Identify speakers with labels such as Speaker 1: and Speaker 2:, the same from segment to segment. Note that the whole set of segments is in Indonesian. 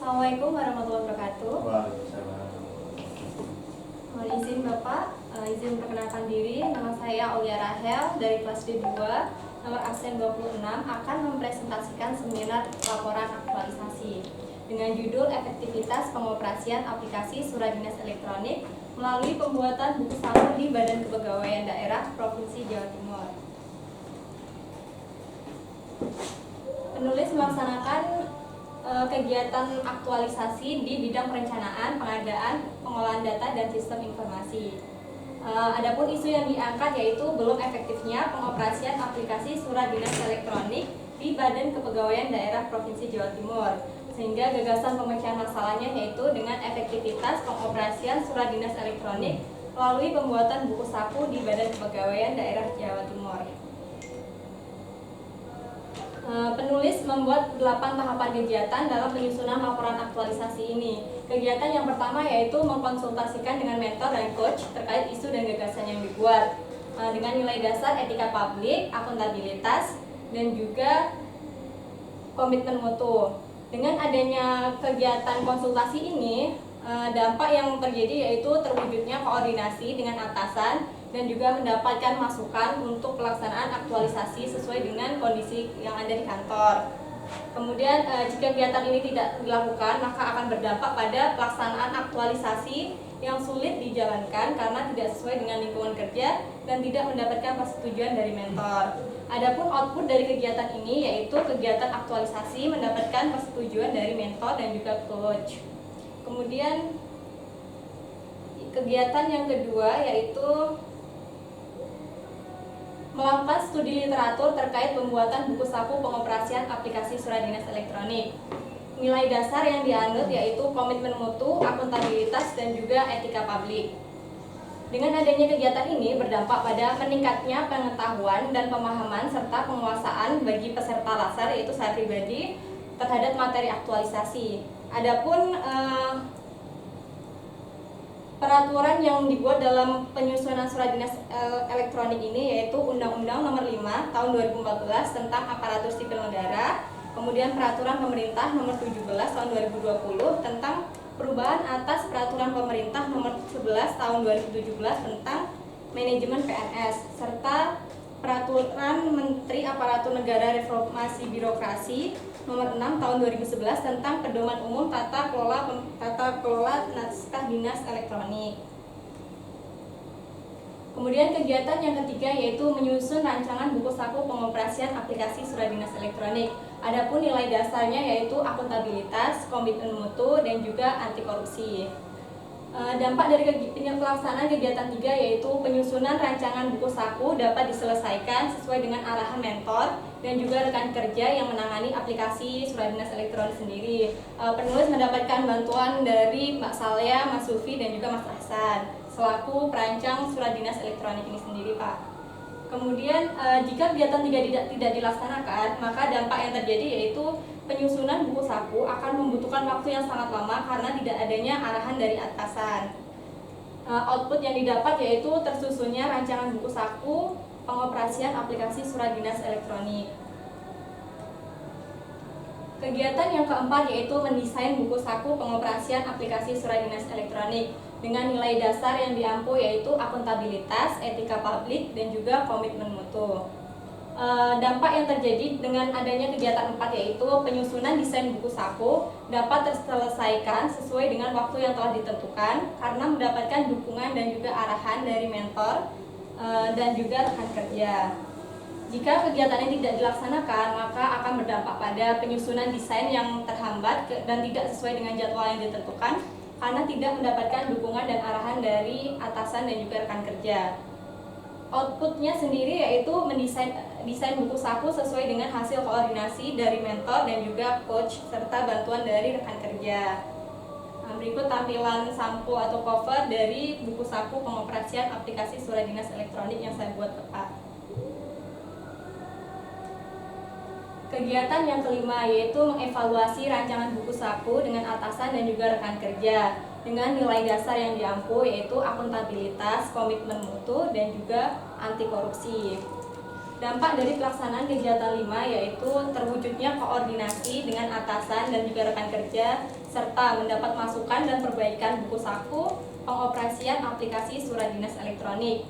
Speaker 1: Assalamualaikum warahmatullahi wabarakatuh.
Speaker 2: Waalaikumsalam.
Speaker 1: Mohon izin Bapak, izin perkenalkan diri. Nama saya Aulia Rahel dari kelas D2, nomor absen 26, akan mempresentasikan seminar laporan aktualisasi dengan judul Efektivitas Pengoperasian Aplikasi Surat Dinas Elektronik melalui pembuatan buku saku di Badan Kepegawaian Daerah Provinsi Jawa Timur. Penulis melaksanakan kegiatan aktualisasi di bidang perencanaan, pengadaan, pengolahan data, dan sistem informasi. Adapun isu yang diangkat yaitu belum efektifnya pengoperasian aplikasi surat dinas elektronik di Badan Kepegawaian Daerah Provinsi Jawa Timur, sehingga gagasan pemecahan masalahnya yaitu dengan efektivitas pengoperasian surat dinas elektronik melalui pembuatan buku saku di Badan Kepegawaian Daerah Jawa Timur. Penulis membuat 8 tahapan kegiatan dalam penyusunan laporan aktualisasi ini. Kegiatan yang pertama yaitu mengkonsultasikan dengan mentor dan coach terkait isu dan gagasan yang dibuat dengan nilai dasar etika publik, akuntabilitas, dan juga komitmen mutu. Dengan adanya kegiatan konsultasi ini, dampak yang terjadi yaitu terwujudnya koordinasi dengan atasan dan juga mendapatkan masukan untuk pelaksanaan aktualisasi sesuai dengan kondisi yang ada di kantor. Kemudian jika kegiatan ini tidak dilakukan, maka akan berdampak pada pelaksanaan aktualisasi yang sulit dijalankan karena tidak sesuai dengan lingkungan kerja dan tidak mendapatkan persetujuan dari mentor. Adapun output dari kegiatan ini yaitu kegiatan aktualisasi mendapatkan persetujuan dari mentor dan juga coach. Kemudian kegiatan yang kedua yaitu melakukan studi literatur terkait pembuatan buku saku pengoperasian aplikasi surat dinas elektronik. Nilai dasar yang dianut yaitu komitmen mutu, akuntabilitas, dan juga etika publik. Dengan adanya kegiatan ini berdampak pada meningkatnya pengetahuan dan pemahaman serta penguasaan bagi peserta laser yaitu saya pribadi terhadap materi aktualisasi. Adapun peraturan yang dibuat dalam penyusunan surat dinas elektronik ini yaitu Undang-Undang Nomor 5 Tahun 2014 tentang Aparatur Sipil Negara, kemudian Peraturan Pemerintah Nomor 17 Tahun 2020 tentang perubahan atas Peraturan Pemerintah Nomor 11 Tahun 2017 tentang manajemen PNS, serta Peraturan Menteri Aparatur Negara Reformasi Birokrasi Nomor 6 Tahun 2011 tentang Pedoman Umum Tata Kelola Naskah Dinas Elektronik. Kemudian kegiatan yang ketiga yaitu menyusun rancangan buku saku pengoperasian aplikasi surat dinas elektronik. Adapun nilai dasarnya yaitu akuntabilitas, komitmen mutu, dan juga anti korupsi. Dampak dari pelaksanaan kegiatan 3 yaitu penyusunan rancangan buku saku dapat diselesaikan sesuai dengan arahan mentor dan juga rekan kerja yang menangani aplikasi surat dinas elektronik sendiri. Penulis mendapatkan bantuan dari Mbak Salya, Mas Sufi, dan juga Mas Ahsan selaku perancang surat dinas elektronik ini sendiri, Pak. Kemudian jika kegiatan 3 tidak dilaksanakan, maka dampak yang terjadi yaitu penyusunan buku saku akan membutuhkan waktu yang sangat lama karena tidak adanya arahan dari atasan. Output yang didapat yaitu tersusunnya rancangan buku saku pengoperasian aplikasi surat dinas elektronik. Kegiatan yang keempat yaitu mendesain buku saku pengoperasian aplikasi surat dinas elektronik dengan nilai dasar yang diampu yaitu akuntabilitas, etika publik, dan juga komitmen mutu. Dampak yang terjadi dengan adanya kegiatan 4 yaitu penyusunan desain buku saku dapat terselesaikan sesuai dengan waktu yang telah ditentukan karena mendapatkan dukungan dan juga arahan dari mentor dan juga rekan kerja. Jika kegiatan ini tidak dilaksanakan, maka akan berdampak pada penyusunan desain yang terhambat dan tidak sesuai dengan jadwal yang ditentukan karena tidak mendapatkan dukungan dan arahan dari atasan dan juga rekan kerja. Outputnya sendiri yaitu mendesain buku saku sesuai dengan hasil koordinasi dari mentor dan juga coach serta bantuan dari rekan kerja. Berikut tampilan sampul atau cover dari buku saku pengoperasian aplikasi surat dinas elektronik yang saya buat, Pak. Kegiatan yang kelima yaitu mengevaluasi rancangan buku saku dengan atasan dan juga rekan kerja dengan nilai dasar yang diampu yaitu akuntabilitas, komitmen mutu, dan juga anti korupsi. Dampak dari pelaksanaan kegiatan 5 yaitu terwujudnya koordinasi dengan atasan dan juga rekan kerja, serta mendapat masukan dan perbaikan buku saku pengoperasian aplikasi surat dinas elektronik.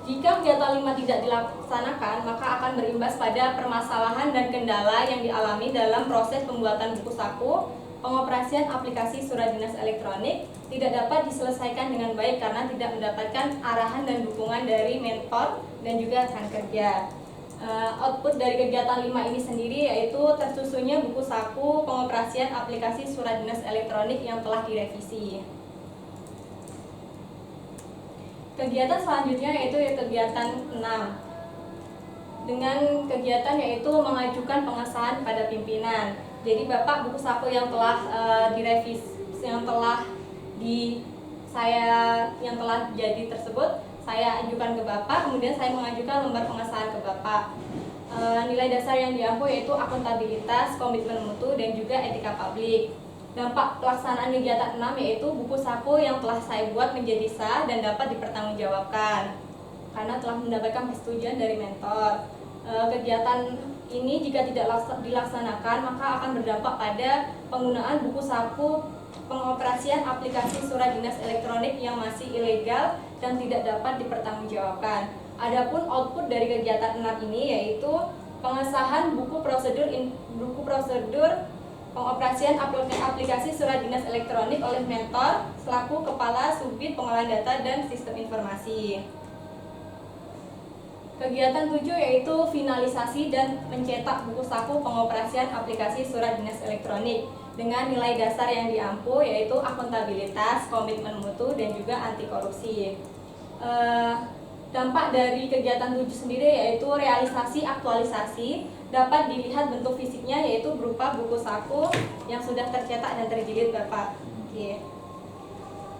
Speaker 1: Jika kegiatan 5 tidak dilaksanakan, maka akan berimbas pada permasalahan dan kendala yang dialami dalam proses pembuatan buku saku pengoperasian aplikasi surat dinas elektronik tidak dapat diselesaikan dengan baik karena tidak mendapatkan arahan dan dukungan dari mentor dan juga rekan kerja. Output dari kegiatan 5 ini sendiri yaitu tersusunnya buku saku pengoperasian aplikasi surat dinas elektronik yang telah direvisi. Kegiatan selanjutnya yaitu kegiatan 6 dengan kegiatan yaitu mengajukan pengesahan pada pimpinan. Jadi Bapak buku saku yang telah direvisi, yang telah jadi tersebut saya ajukan ke Bapak, kemudian saya mengajukan lembar pengesahan ke Bapak. Nilai dasar yang diampu yaitu akuntabilitas, komitmen mutu, dan juga etika publik. Dampak pelaksanaan kegiatan 6 yaitu buku saku yang telah saya buat menjadi sah dan dapat dipertanggungjawabkan karena telah mendapatkan persetujuan dari mentor. Kegiatan ini jika tidak dilaksanakan maka akan berdampak pada penggunaan buku saku pengoperasian aplikasi surat dinas elektronik yang masih ilegal dan tidak dapat dipertanggungjawabkan. Adapun output dari kegiatan 6 ini yaitu pengesahan buku prosedur pengoperasian aplikasi surat dinas elektronik oleh mentor selaku Kepala Subbid Pengolahan Data dan Sistem Informasi. Kegiatan 7 yaitu finalisasi dan mencetak buku saku pengoperasian aplikasi surat dinas elektronik dengan nilai dasar yang diampu yaitu akuntabilitas, komitmen mutu, dan juga anti korupsi. Dampak dari kegiatan 7 sendiri yaitu realisasi aktualisasi dapat dilihat bentuk fisiknya yaitu berupa buku saku yang sudah tercetak dan terjilid Bapak. Oke.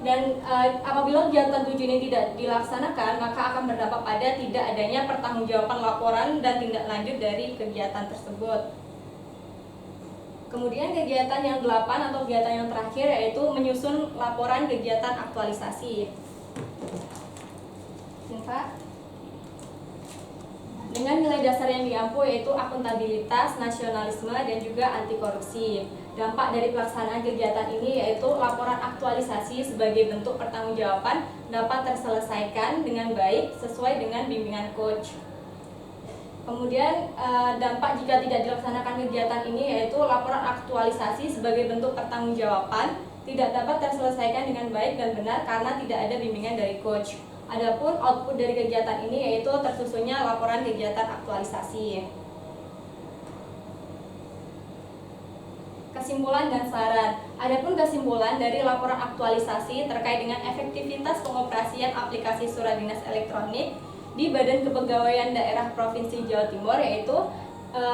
Speaker 1: Dan apabila kegiatan 7 ini tidak dilaksanakan maka akan berdampak pada tidak adanya pertanggungjawaban laporan dan tindak lanjut dari kegiatan tersebut. Kemudian kegiatan yang 8 atau kegiatan yang terakhir yaitu menyusun laporan kegiatan aktualisasi. Pak. Dengan nilai dasar yang diampu yaitu akuntabilitas, nasionalisme, dan juga anti korupsi. Dampak dari pelaksanaan kegiatan ini yaitu laporan aktualisasi sebagai bentuk pertanggungjawaban dapat terselesaikan dengan baik sesuai dengan bimbingan coach. Kemudian dampak jika tidak dilaksanakan kegiatan ini yaitu laporan aktualisasi sebagai bentuk pertanggungjawaban tidak dapat terselesaikan dengan baik dan benar karena tidak ada bimbingan dari coach. Adapun output dari kegiatan ini yaitu tersusunnya laporan kegiatan aktualisasi. Kesimpulan dan saran. Adapun kesimpulan dari laporan aktualisasi terkait dengan efektivitas pengoperasian aplikasi surat dinas elektronik di Badan Kepegawaian Daerah Provinsi Jawa Timur yaitu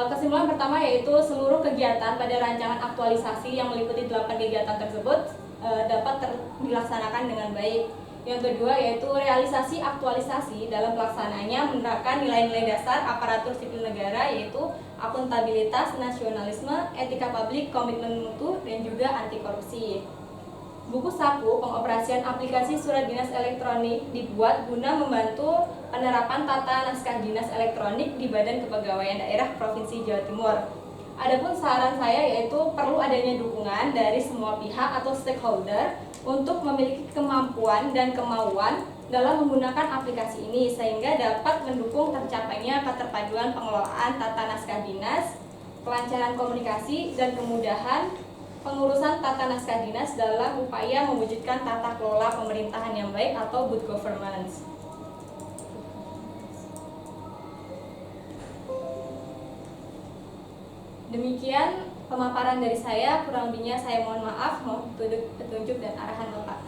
Speaker 1: kesimpulan pertama yaitu seluruh kegiatan pada rancangan aktualisasi yang meliputi 8 kegiatan tersebut dapat dilaksanakan dengan baik. Yang kedua yaitu realisasi aktualisasi dalam pelaksanaannya menerapkan nilai-nilai dasar aparatur sipil negara yaitu akuntabilitas, nasionalisme, etika publik, komitmen mutu, dan juga anti korupsi. Buku saku pengoperasian aplikasi surat dinas elektronik dibuat guna membantu penerapan tata naskah dinas elektronik di Badan Kepegawaian Daerah Provinsi Jawa Timur. Adapun saran saya yaitu perlu adanya dukungan dari semua pihak atau stakeholder untuk memiliki kemampuan dan kemauan dalam menggunakan aplikasi ini sehingga dapat mendukung tercapainya keterpaduan pengelolaan tata naskah dinas, kelancaran komunikasi, dan kemudahan pengurusan tata naskah dinas dalam upaya mewujudkan tata kelola pemerintahan yang baik atau good governance. Demikian pemaparan dari saya, kurang lebihnya saya mohon maaf, mohon petunjuk dan arahan Bapak.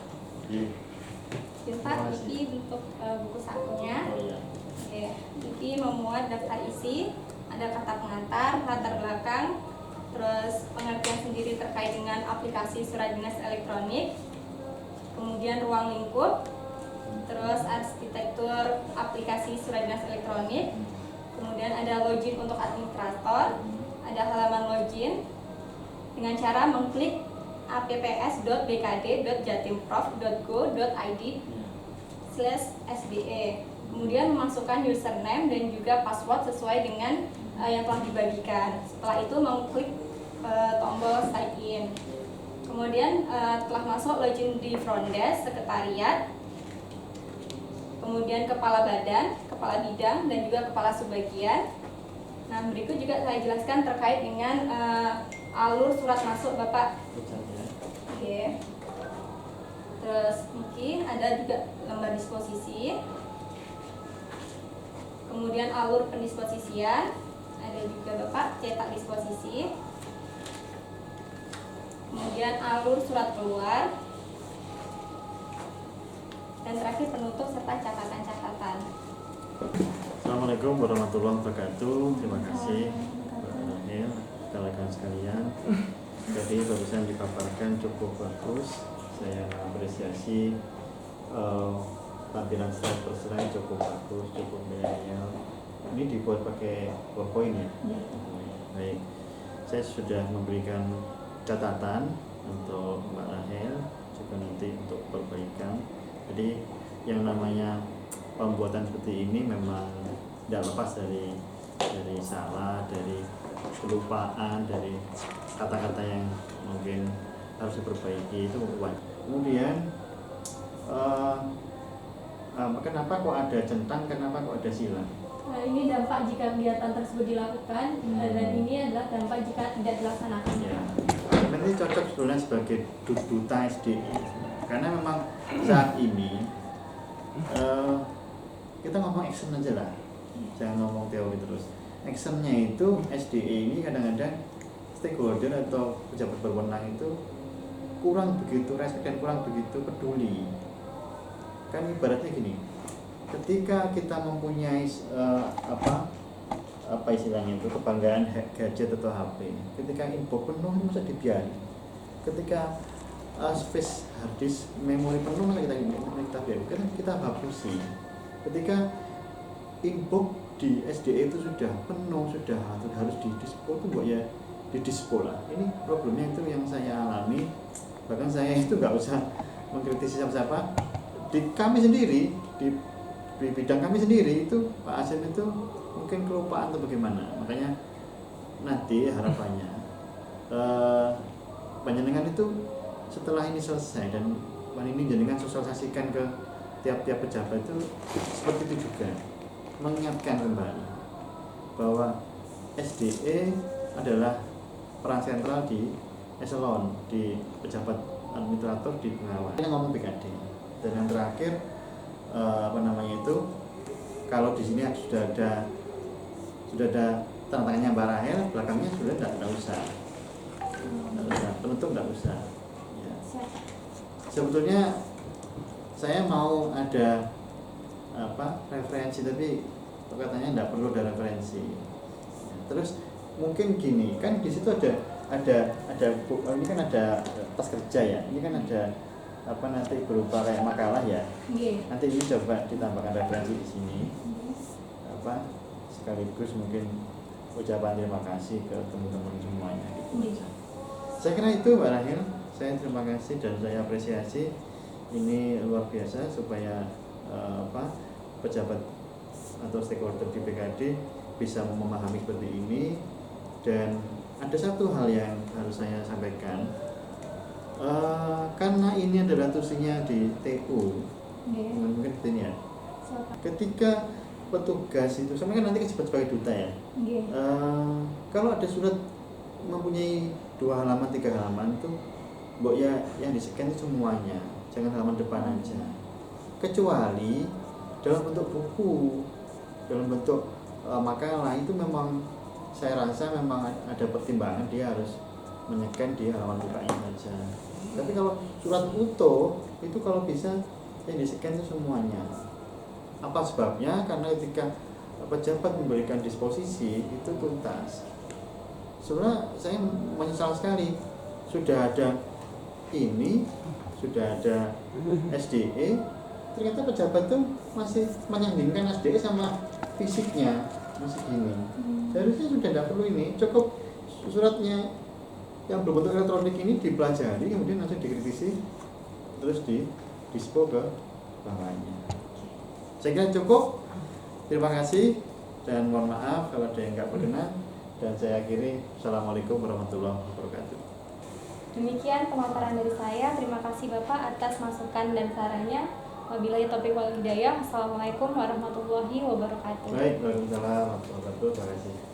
Speaker 1: Pak, ini bentuk buku sakunya. Oke, ini memuat daftar isi, ada kata pengantar, latar belakang, terus pengertian sendiri terkait dengan aplikasi surat dinas elektronik, kemudian ruang lingkup, terus arsitektur aplikasi surat dinas elektronik, kemudian ada login untuk administrator, ada halaman login dengan cara mengklik apps.bkd.jatimprov.go.id/sbe. Kemudian memasukkan username dan juga password sesuai dengan yang telah dibagikan. Setelah itu mengklik tombol sign in. Kemudian telah masuk login di front desk, sekretariat, kemudian kepala badan, kepala bidang, dan juga kepala subbagian. Nah, berikut juga saya jelaskan terkait dengan alur surat masuk Bapak. Oke. Terus mungkin ada juga lembar disposisi. Kemudian alur pendisposisian, ada juga Bapak cetak disposisi. Kemudian alur surat keluar. Dan terakhir penutup serta catatan-catatan.
Speaker 2: Assalamualaikum warahmatullahi wabarakatuh. Terima kasih Mbak Rahel, rekan-rekan sekalian. Jadi barusan dipaparkan cukup bagus. Saya apresiasi tampilan slide per slide cukup bagus, cukup milenial. Ini dibuat pakai PowerPoint ya? Baik, saya sudah memberikan catatan untuk Mbak Rahel, juga nanti untuk perbaikan. Jadi yang namanya pembuatan seperti ini memang tidak lepas dari salah, dari kelupaan, dari kata-kata yang mungkin harus diperbaiki, itu wajar. Kemudian kenapa kok ada centang, kenapa kok ada silang?
Speaker 1: Ini dampak jika kegiatan tersebut dilakukan, dan ini adalah dampak jika tidak dilaksanakan.
Speaker 2: Ya, ini cocok sebenarnya sebagai duta SDE, karena memang saat ini kita ngomong action aja lah, jangan ngomong teori terus. Actionnya itu SDE ini kadang-kadang stakeholder atau pejabat berwenang itu kurang begitu respect dan kurang begitu peduli. Kan ibaratnya gini, ketika kita mempunyai apa istilahnya itu, kebanggaan gadget atau HP, ketika info penuh masa dibiarin, ketika space hard disk memori penuh masa kita biarkan, kita hapusi. Ketika inbox di SDE itu sudah penuh, sudah harus di dispo, itu ya di dispo lah. Ini problemnya itu yang saya alami. Bahkan saya itu nggak usah mengkritisi siapa-siapa, di kami sendiri, di bidang kami sendiri itu Pak Asim itu mungkin kelupaan atau bagaimana. Makanya nanti harapannya panjenengan itu setelah ini selesai dan ini jenengan sosialisasikan ke tiap-tiap pejabat itu seperti itu juga, mengingatkan kembali bahwa SDE adalah peran sentral di eselon, di pejabat administrator, di pengawas. Ini ngomong BKD. Dan yang terakhir kalau di sini sudah ada tanda tangannya Mbak Rahel, belakangnya sudah tidak usah, penutup tidak usah. Ya. Sebetulnya saya mau ada referensi, tapi katanya tidak perlu ada referensi. Ya, terus mungkin gini, kan di situ ada ini kan ada tas kerja ya, ini kan ada nanti berupa kayak makalah ya. Nanti ini coba ditambahkan referensi di sini, sekaligus mungkin ucapan terima kasih ke teman-teman semuanya gitu. Saya kira itu Mbak Rahel, saya terima kasih dan saya apresiasi. Ini luar biasa supaya pejabat atau stakeholder di BKD bisa memahami seperti ini. Dan ada satu hal yang harus saya sampaikan, karena ini adalah tusinya di TU, mungkin ini ya. Ketika petugas itu, sama kan nanti disebut sebagai duta ya. Kalau ada surat mempunyai 2 halaman, 3 halaman itu, mbok ya yang di-scan itu semuanya, jangan halaman depan aja. Kecuali dalam bentuk buku, dalam bentuk makalah itu memang saya rasa memang ada pertimbangan dia harus menyekan di halaman bukanya saja. Tapi kalau surat utuh itu kalau bisa yang di-scan itu semuanya. Apa sebabnya? Karena ketika pejabat memberikan disposisi itu tuntas. Sebenarnya saya menyesal sekali, sudah ada ini, sudah ada SDE, ternyata pejabat tuh masih menyandingkan SDE sama fisiknya masih gini. Seharusnya sudah tidak perlu ini, cukup suratnya yang berbentuk elektronik ini dipelajari, kemudian langsung dikritisi, terus di dispo ke bawahnya. Saya kira cukup. Terima kasih dan mohon maaf kalau ada yang nggak berkenan, dan saya akhiri. Assalamualaikum warahmatullahi wabarakatuh.
Speaker 1: Demikian pemaparan dari saya. Terima kasih Bapak atas masukan dan sarannya. Wabillahi taufiq wal hidayah. Assalamualaikum warahmatullahi wabarakatuh.
Speaker 2: Baik, waalaikumsalam warahmatullahi wabarakatuh. Terima kasih.